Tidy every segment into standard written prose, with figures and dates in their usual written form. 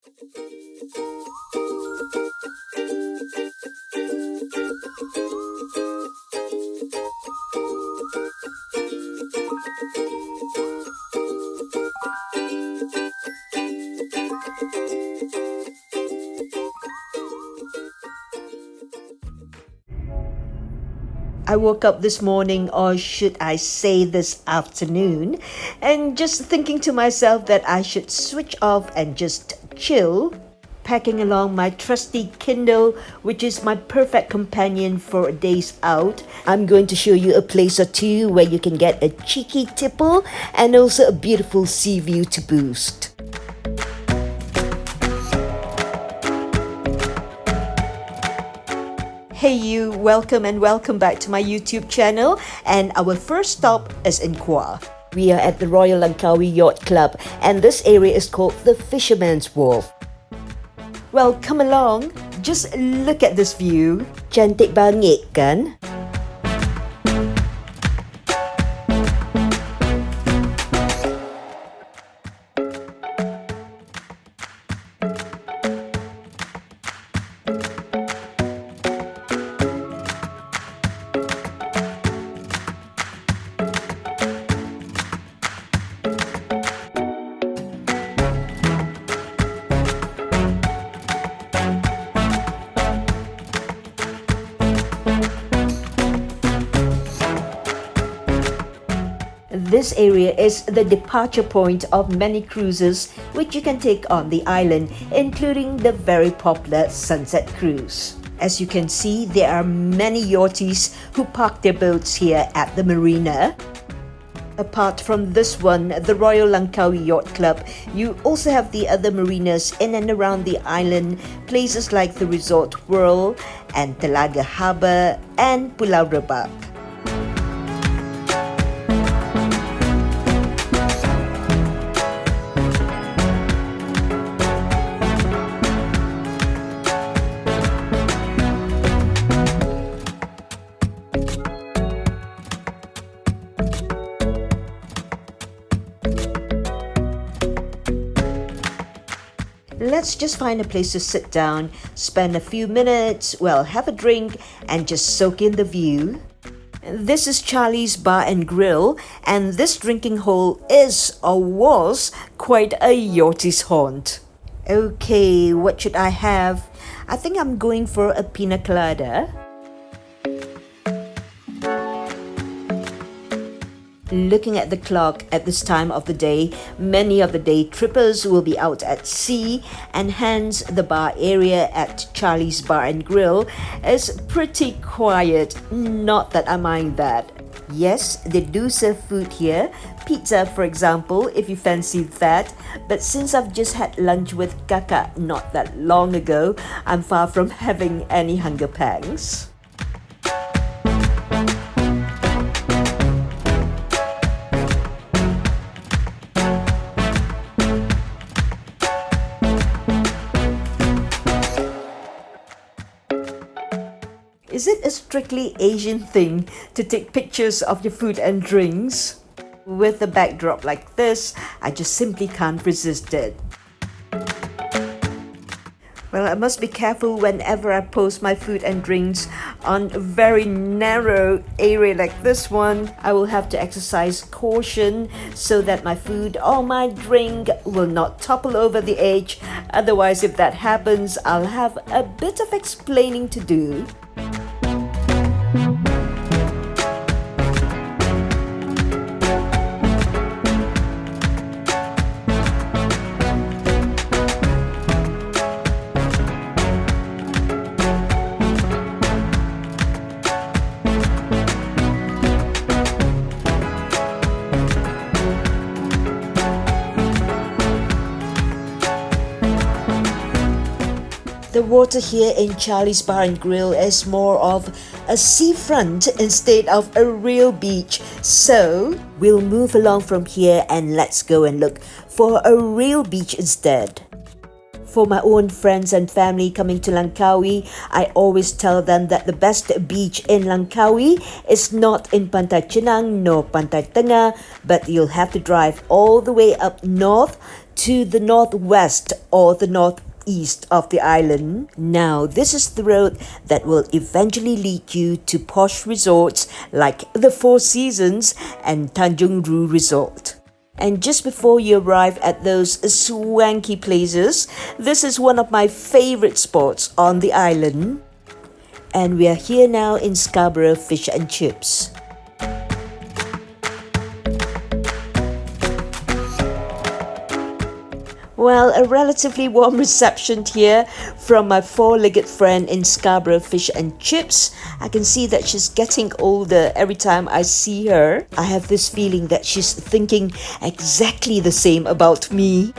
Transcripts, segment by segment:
I woke up this morning, or should I say this afternoon, and just thinking to myself that I should switch off and just chill, packing along my trusty Kindle, which is my perfect companion for a day's out. I'm going to show you a place or two where you can get a cheeky tipple and also a beautiful sea view to boost. Hey you, welcome back to my YouTube channel, and our first stop is in Kuah. We are at the Royal Langkawi Yacht Club, and this area is called the Fisherman's Wharf. Well, come along, just look at this view. Cantik banget kan? This area is the departure point of many cruises which you can take on the island, including the very popular Sunset Cruise. As you can see, there are many yachties who park their boats here at the marina. Apart from this one, the Royal Langkawi Yacht Club, you also have the other marinas in and around the island, places like the Resort World and Telaga Harbour and Pulau Rebak. Let's just find a place to sit down, spend a few minutes, have a drink, and just soak in the view. This is Charlie's Bar and Grill, and this drinking hole is, or was, quite a yachty's haunt. Okay, what should I have? I think I'm going for a pina colada. Looking at the clock at this time of the day, many of the day trippers will be out at sea, and hence the bar area at Charlie's Bar and Grill is pretty quiet. Not that I mind that. Yes, they do serve food here, pizza for example, if you fancy that, but since I've just had lunch with Kakak not that long ago, I'm far from having any hunger pangs. Is it a strictly Asian thing to take pictures of your food and drinks? With a backdrop like this, I just simply can't resist it. Well, I must be careful whenever I post my food and drinks on a very narrow area like this one. I will have to exercise caution so that my food or my drink will not topple over the edge. Otherwise, if that happens, I'll have a bit of explaining to do. The water here in Charlie's Bar and Grill is more of a seafront instead of a real beach. So we'll move along from here and let's go and look for a real beach instead. For my own friends and family coming to Langkawi, I always tell them that the best beach in Langkawi is not in Pantai Chenang nor Pantai Tengah, but you'll have to drive all the way up north to the northwest or the northeast of the island. Now, this is the road that will eventually lead you to posh resorts like the Four Seasons and Tanjung Rhu Resort. And just before you arrive at those swanky places, this is one of my favorite spots on the island. And we are here now in Scarborough Fish and Chips. Well, a relatively warm reception here from my four-legged friend in Scarborough Fish and Chips. I can see that she's getting older every time I see her. I have this feeling that she's thinking exactly the same about me.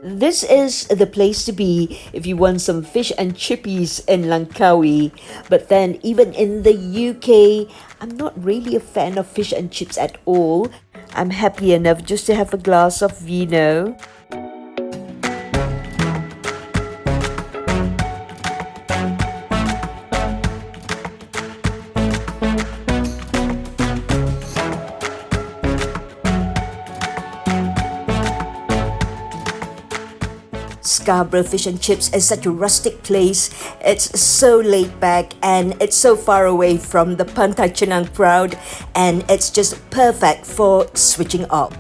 This is the place to be if you want some fish and chippies in Langkawi. But then even in the UK, I'm not really a fan of fish and chips at all. I'm happy enough just to have a glass of vino. Scarborough Fish and Chips is such a rustic place. It's so laid back and it's so far away from the Pantai Chenang crowd, and it's just perfect for switching off.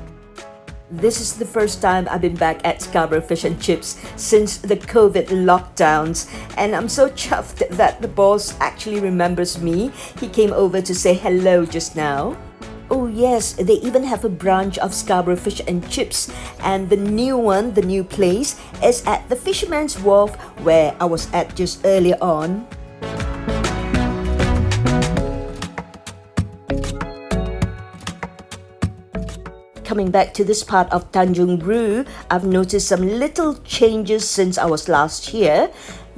This is the first time I've been back at Scarborough Fish and Chips since the COVID lockdowns, and I'm so chuffed that the boss actually remembers me. He came over to say hello just now. Oh yes, they even have a branch of Scarborough Fish and Chips, and the new one, the new place, is at the Fisherman's Wharf where I was at just earlier on. Coming back to this part of Tanjung Rhu, I've noticed some little changes since I was last here.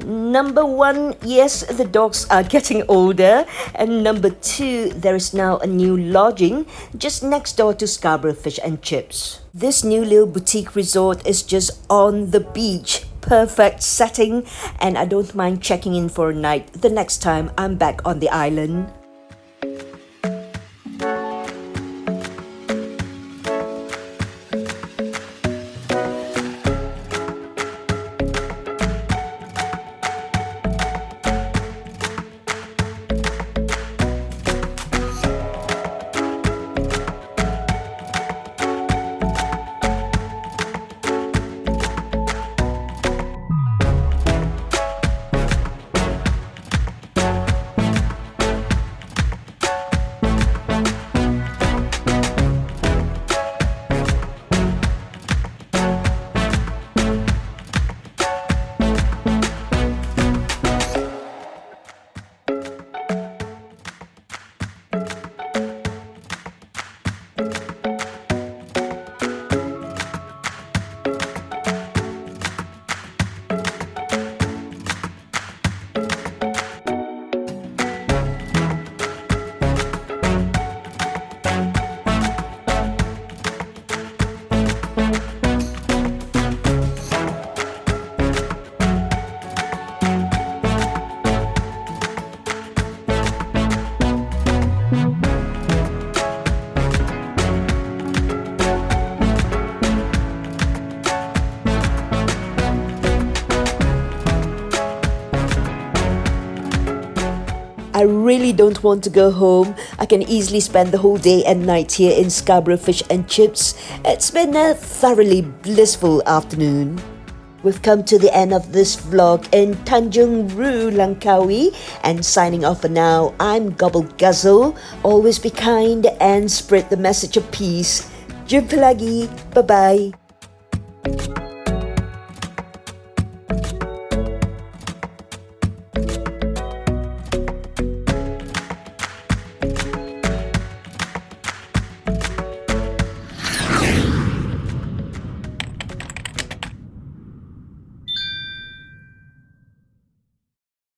Number one, yes, the dogs are getting older. And number two, there is now a new lodging just next door to Scarborough Fish and Chips. This new little boutique resort is just on the beach. Perfect setting, and I don't mind checking in for a night the next time I'm back on the island. I really don't want to go home. I can easily spend the whole day and night here in Scarborough Fish and Chips. It's been a thoroughly blissful afternoon. We've come to the end of this vlog in Tanjung Rhu, Langkawi, and signing off for now, I'm Gobble Guzzle. Always be kind and spread the message of peace. Jumpa lagi. Bye-bye.